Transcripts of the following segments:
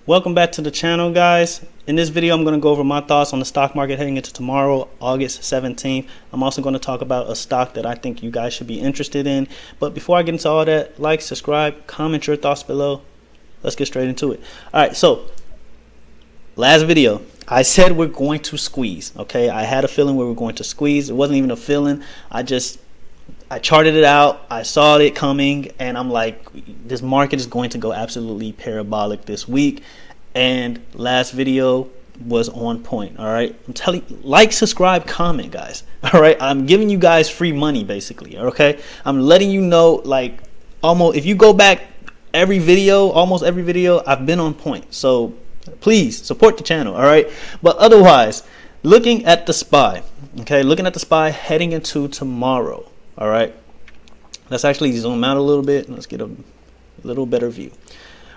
Welcome back to the channel, guys. In this video, I'm going to go over my thoughts on the stock market heading into tomorrow, August 17th. I'm also going to talk about a stock that I think you guys should be interested in. But before I get into all that, like, subscribe, comment your thoughts below. Let's get straight into it. All right, so last video, I said we're going to squeeze. Okay, I had a feeling we were going to squeeze. It wasn't even a feeling. I charted it out. I saw it coming, and I'm like, this market is going to go absolutely parabolic this week. And last video was on point. All right, I'm telling you, like, subscribe, comment, guys. All right, I'm giving you guys free money basically. Okay, I'm letting you know, like, almost if you go back almost every video, I've been on point. So please support the channel. All right, but otherwise, looking at the SPY. Okay, looking at the SPY heading into tomorrow. All right, let's actually zoom out a little bit. Let's get a little better view.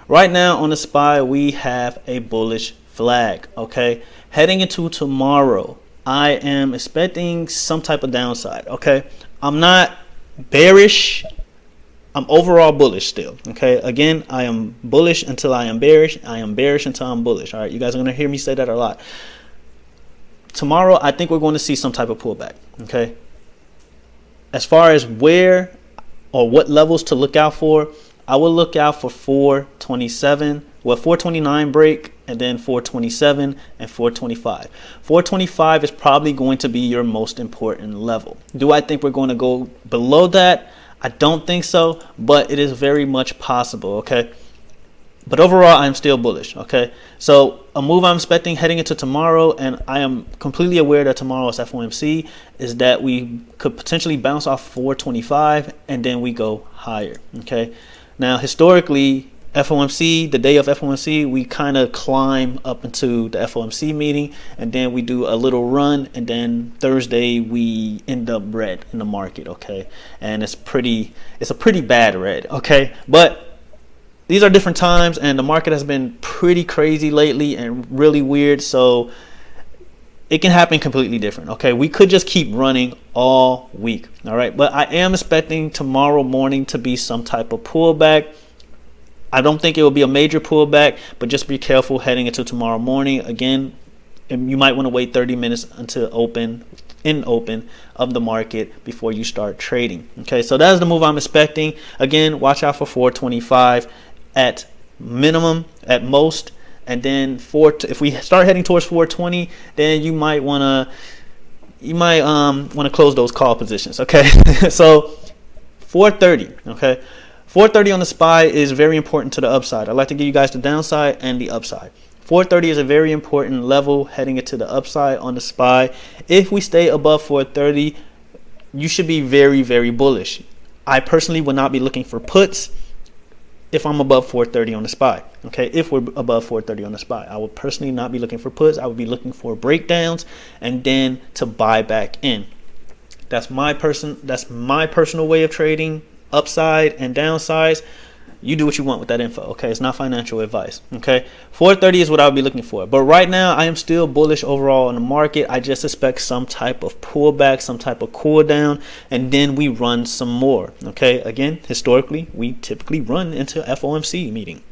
Right now on the SPY, we have a bullish flag. Okay, heading into tomorrow, I am expecting some type of downside. Okay, I'm not bearish. I'm overall bullish still. Okay, again, I am bullish until I am bearish. I am bearish until I'm bullish. All right, you guys are going to hear me say that a lot. Tomorrow, I think we're going to see some type of pullback. Okay, as far as where or what levels to look out for, I will look out for 427, well, 429 break, and then 427 and 425. 425 is probably going to be your most important level. Do I think we're going to go below that? I don't think so, but it is very much possible. Okay, but overall, I'm still bullish. Okay, so a move I'm expecting heading into tomorrow, and I am completely aware that tomorrow is FOMC, is that we could potentially bounce off 425 and then we go higher. Okay, now historically, FOMC, the day of FOMC, we kind of climb up into the FOMC meeting, and then we do a little run, and then Thursday we end up red in the market. Okay, and it's a pretty bad red. Okay, but these are different times, and the market has been pretty crazy lately and really weird, so it can happen completely different. Okay, we could just keep running all week. All right, but I am expecting tomorrow morning to be some type of pullback. I don't think it will be a major pullback, but just be careful heading into tomorrow morning. Again, you might want to wait 30 minutes until open of the market before you start trading. Okay, so that's the move I'm expecting. Again, watch out for 425 at minimum, at most, and then if we start heading towards 420, then you might want to close those call positions. Okay, so 430. Okay, 430 on the SPY is very important to the upside. I'd like to give you guys the downside and the upside. 430 is a very important level heading into the upside on the SPY. If we stay above 430, you should be very, very bullish. I personally would not be looking for puts if I'm above 430 on the SPY. Okay, if we're above 430 on the SPY, I would personally not be looking for puts. I would be looking for breakdowns and then to buy back in. That's my personal way of trading upside and downsides. You do what you want with that info. Okay, it's not financial advice. Okay, 430 is what I would be looking for, but right now I am still bullish overall on the market. I just expect some type of pullback, some type of cool down, and then we run some more. Okay, again, historically we typically run into FOMC meeting.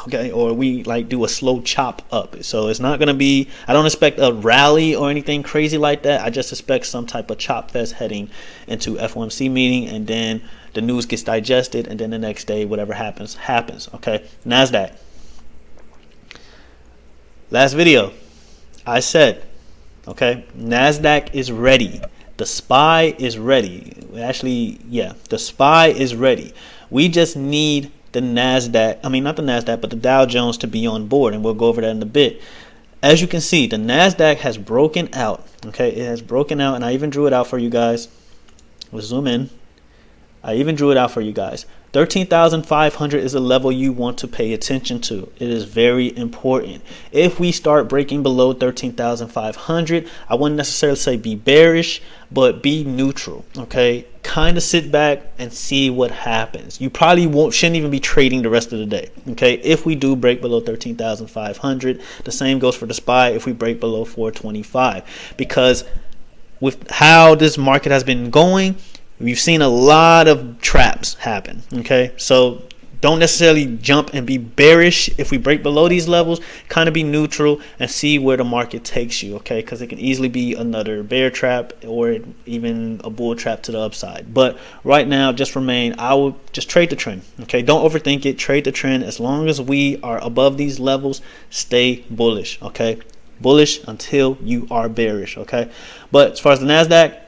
Okay, or we like do a slow chop up. So it's not gonna be, I don't expect a rally or anything crazy like that. I just expect some type of chop fest heading into FOMC meeting, and then the news gets digested, and then the next day whatever happens. Okay, Nasdaq. Last video I said, okay, Nasdaq is ready. The SPY is ready. Actually, yeah, the SPY is ready. We just need the Nasdaq, not the Nasdaq, but the Dow Jones to be on board, and we'll go over that in a bit. As you can see, the Nasdaq has broken out. Okay, it has broken out, and I even drew it out for you guys. We'll zoom in. I even drew it out for you guys. 13,500 is a level you want to pay attention to. It is very important. If we start breaking below 13,500, I wouldn't necessarily say be bearish, but be neutral. Okay, kind of sit back and see what happens. You probably shouldn't even be trading the rest of the day. Okay, if we do break below 13,500, the same goes for the SPY if we break below 425, because with how this market has been going, we've seen a lot of traps happen. Okay, so don't necessarily jump and be bearish if we break below these levels. Kind of be neutral and see where the market takes you. Okay, because it can easily be another bear trap or even a bull trap to the upside. But right now, I would just trade the trend. Okay, don't overthink it. Trade the trend. As long as we are above these levels, stay bullish. Okay, bullish until you are bearish. Okay, but as far as the Nasdaq,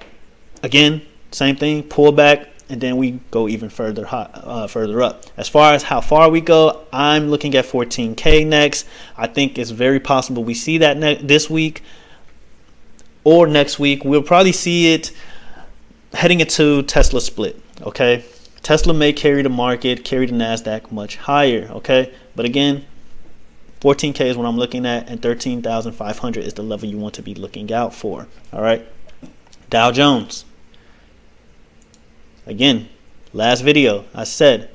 again, same thing, pull back, and then we go even further up. As far as how far we go, I'm looking at 14K next. I think it's very possible we see that this week or next week. We'll probably see it heading into Tesla split. Okay, Tesla may carry the market, carry the Nasdaq much higher. Okay, but again, 14K is what I'm looking at, and 13,500 is the level you want to be looking out for. All right, Dow Jones. Again, last video I said,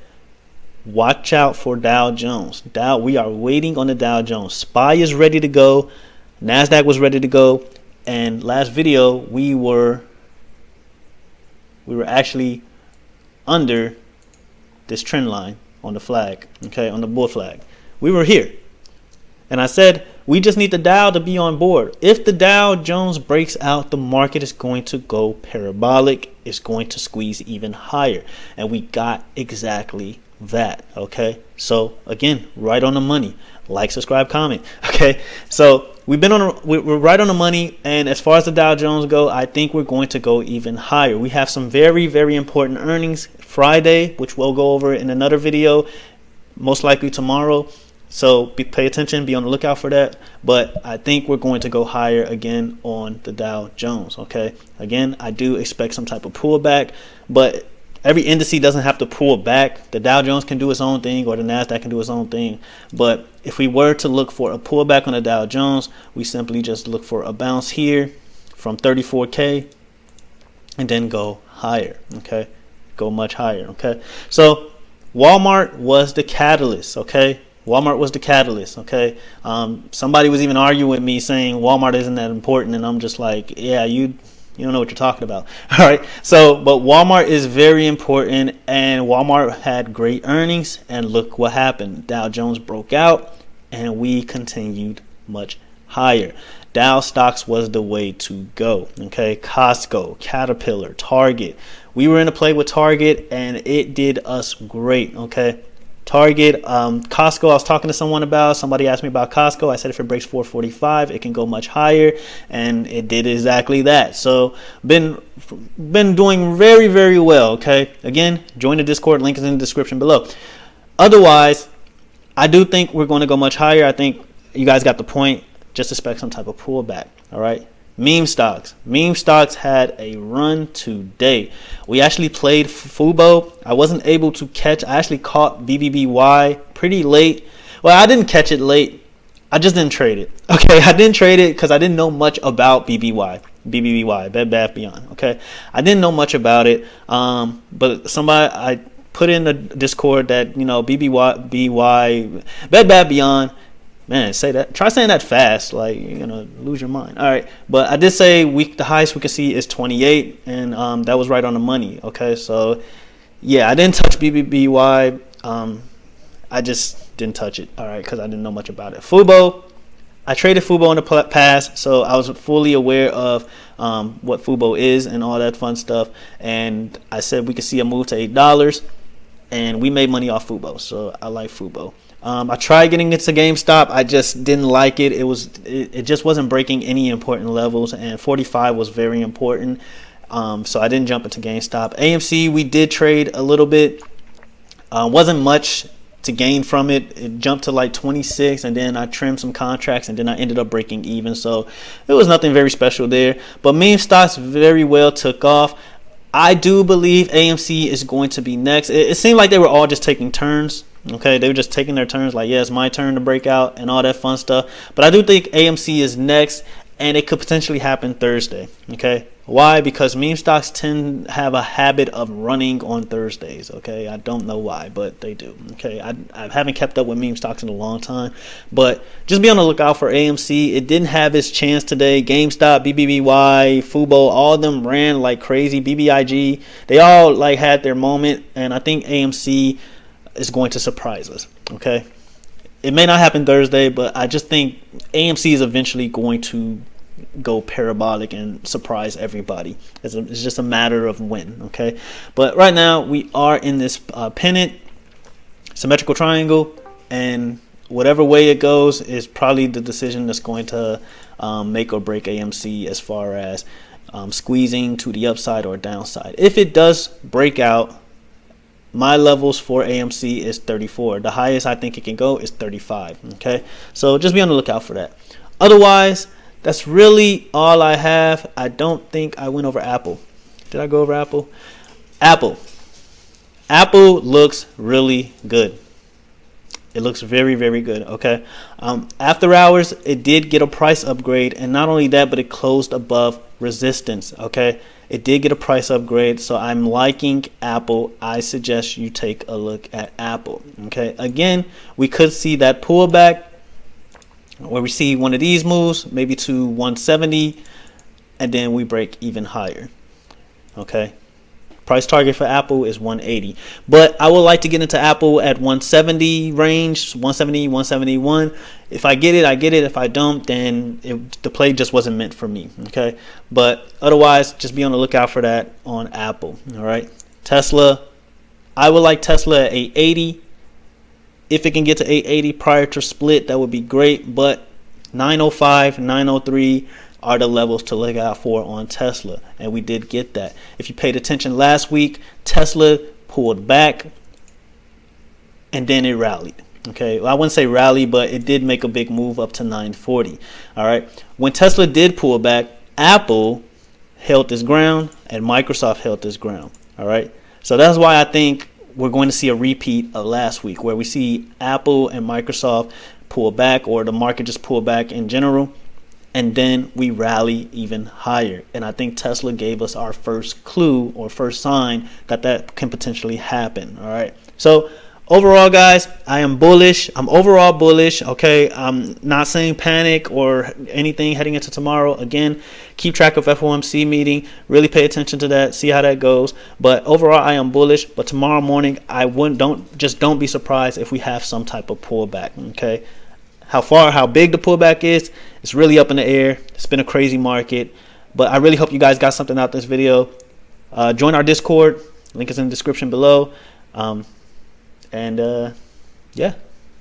watch out for Dow Jones. We are waiting on the Dow Jones. SPY is ready to go. Nasdaq was ready to go. And last video we were actually under this trend line on the flag, okay, on the bull flag. We were here. And I said, we just need the Dow to be on board. If the Dow Jones breaks out, the market is going to go parabolic. It's going to squeeze even higher. And we got exactly that. Okay. So again, right on the money. Like, subscribe, comment. Okay. So we're right on the money. And as far as the Dow Jones go, I think we're going to go even higher. We have some very, very important earnings Friday, which we'll go over in another video, most likely tomorrow. So pay attention, be on the lookout for that. But I think we're going to go higher again on the Dow Jones. Okay. Again, I do expect some type of pullback, but every indice doesn't have to pull back. The Dow Jones can do its own thing, or the Nasdaq can do its own thing. But if we were to look for a pullback on the Dow Jones, we simply just look for a bounce here from 34K and then go higher. Okay. Go much higher. Okay. So Walmart was the catalyst. Okay. Walmart was the catalyst. Okay. Somebody was even arguing with me saying Walmart isn't that important, and I'm just like, yeah, you don't know what you're talking about. All right. So, but Walmart is very important, and Walmart had great earnings, and look what happened. Dow Jones broke out, and we continued much higher. Dow stocks was the way to go. Okay. Costco, Caterpillar, Target. We were in a play with Target, and it did us great. Okay. Target, Costco, I was talking to someone about. Somebody asked me about Costco. I said if it breaks 445, it can go much higher, and it did exactly that. So been doing very, very well. Okay, again, join the Discord. Link is in the description below. Otherwise, I do think we're going to go much higher. I think you guys got the point. Just expect some type of pullback. All right. Meme stocks. Meme stocks had a run today. We actually played Fubo. I wasn't able to catch. I actually caught BBBY pretty late. Well, I didn't catch it late. I just didn't trade it. Okay, I didn't trade it because I didn't know much about BBBY, Bed Bath Beyond. Okay, I didn't know much about it. But somebody, I put in the Discord that, BBY, Bed Bath Beyond. Man, say that. Try saying that fast, like you're gonna lose your mind. All right, but I did say the highest we could see is 28, and that was right on the money. Okay, so yeah, I didn't touch BBBY. I just didn't touch it. All right, because I didn't know much about it. Fubo, I traded Fubo in the past, so I was fully aware of what Fubo is and all that fun stuff. And I said we could see a move to $8, and we made money off Fubo, so I like Fubo. I tried getting it to GameStop. I just didn't like it. It just wasn't breaking any important levels, and 45 was very important. So I didn't jump into GameStop. AMC, we did trade a little bit. Wasn't much to gain from it. It jumped to like 26, and then I trimmed some contracts, and then I ended up breaking even. So it was nothing very special there. But meme stocks very well took off. I do believe AMC is going to be next. It seemed like they were all just taking turns. Okay, they were just taking their turns, like, yeah, it's my turn to break out and all that fun stuff. But I do think AMC is next, and it could potentially happen Thursday. Okay, why? Because meme stocks tend to have a habit of running on Thursdays. Okay, I don't know why, but they do. Okay, I haven't kept up with meme stocks in a long time, but just be on the lookout for AMC. It didn't have its chance today. GameStop, BBBY, Fubo, all of them ran like crazy. BBIG, they all like had their moment, and I think AMC is going to surprise us. Okay, it may not happen Thursday, but I just think AMC is eventually going to go parabolic and surprise everybody. It's just a matter of when. Okay, but right now we are in this pennant symmetrical triangle, and whatever way it goes is probably the decision that's going to make or break AMC as far as squeezing to the upside or downside. If it does break out, my levels for AMC is 34. The highest I think it can go is 35. Okay, so just be on the lookout for that. Otherwise, that's really all I have. I don't think I went over Apple. Did I go over Apple? Apple looks really good. It looks very, very good. Okay, after hours, it did get a price upgrade, and not only that, but it closed above resistance. Okay, it did get a price upgrade, so I'm liking Apple. I suggest you take a look at Apple. Okay, again, we could see that pullback where we see one of these moves, maybe to 170, and then we break even higher. Okay, price target for Apple is 180, but I would like to get into Apple at 170 range, 170, 171. If I get it, I get it. If I don't, then the play just wasn't meant for me. Okay, but otherwise, just be on the lookout for that on Apple. All right, Tesla, I would like Tesla at 880. If it can get to 880 prior to split, that would be great. But 905, 903 are the levels to look out for on Tesla, and we did get that. If you paid attention last week, Tesla pulled back and then it rallied. Okay, well, I wouldn't say rally, but it did make a big move up to 940. All right, when Tesla did pull back, Apple held its ground and Microsoft held its ground. All right, so that's why I think we're going to see a repeat of last week, where we see Apple and Microsoft pull back, or the market just pull back in general, and then we rally even higher. And I think Tesla gave us our first clue or first sign that that can potentially happen. All right, so overall, guys, I am bullish. I'm overall bullish. Okay, I'm not saying panic or anything heading into tomorrow. Again, keep track of FOMC meeting. Really pay attention to that. See how that goes. But overall, I am bullish. But tomorrow morning, don't be surprised if we have some type of pullback. Okay, how big the pullback is, it's really up in the air. It's been a crazy market. But I really hope you guys got something out of this video. Join our Discord. Link is in the description below. And yeah,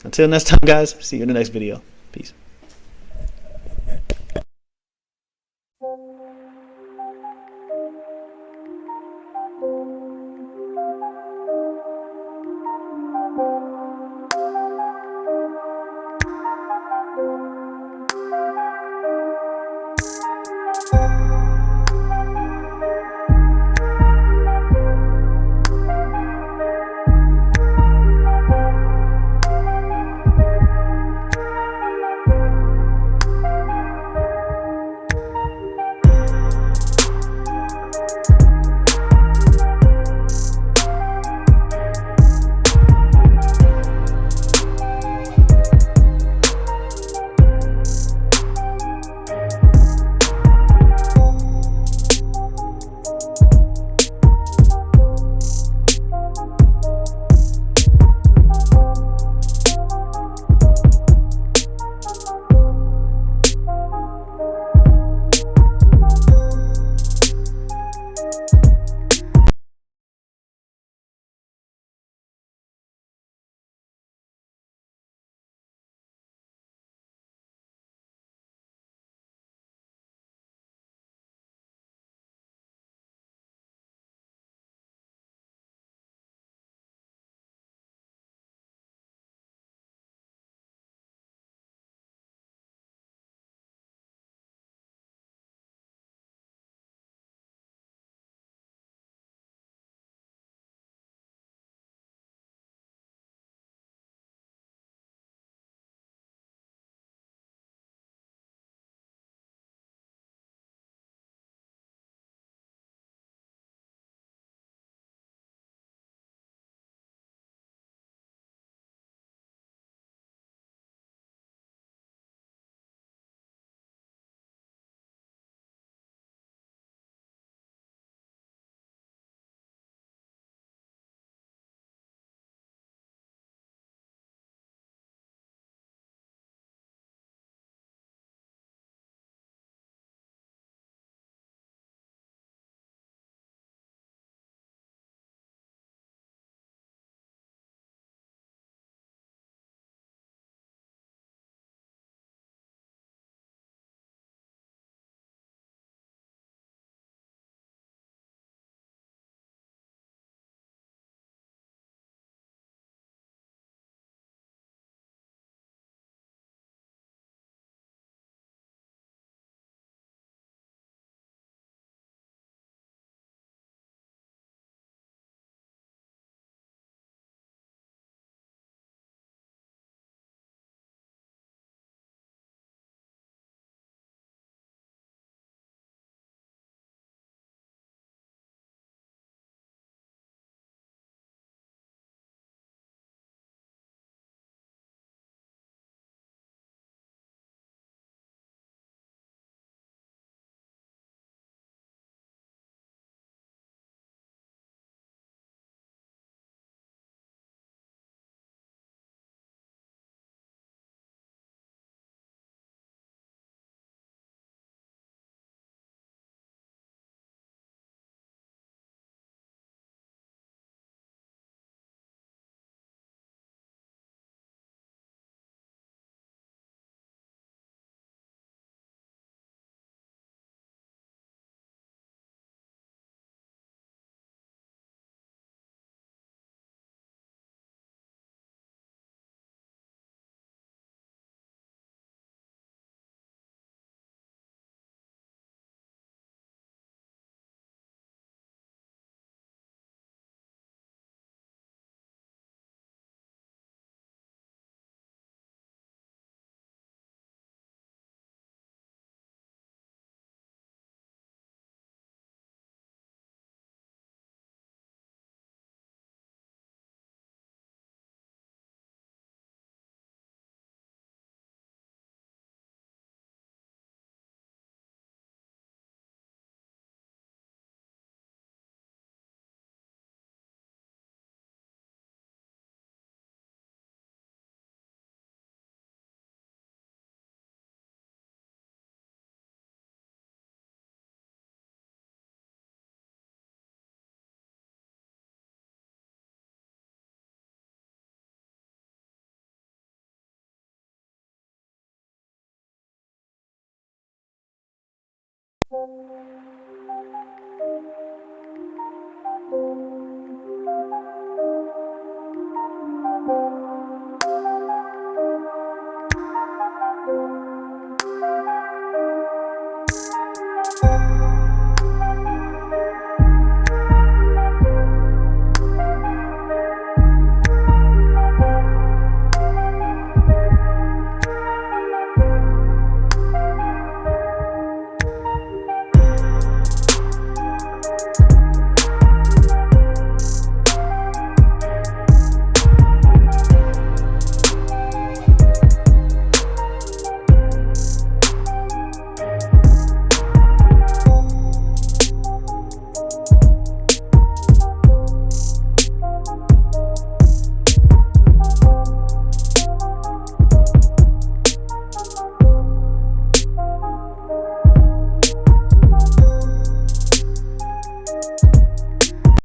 until next time, guys, see you in the next video. Peace.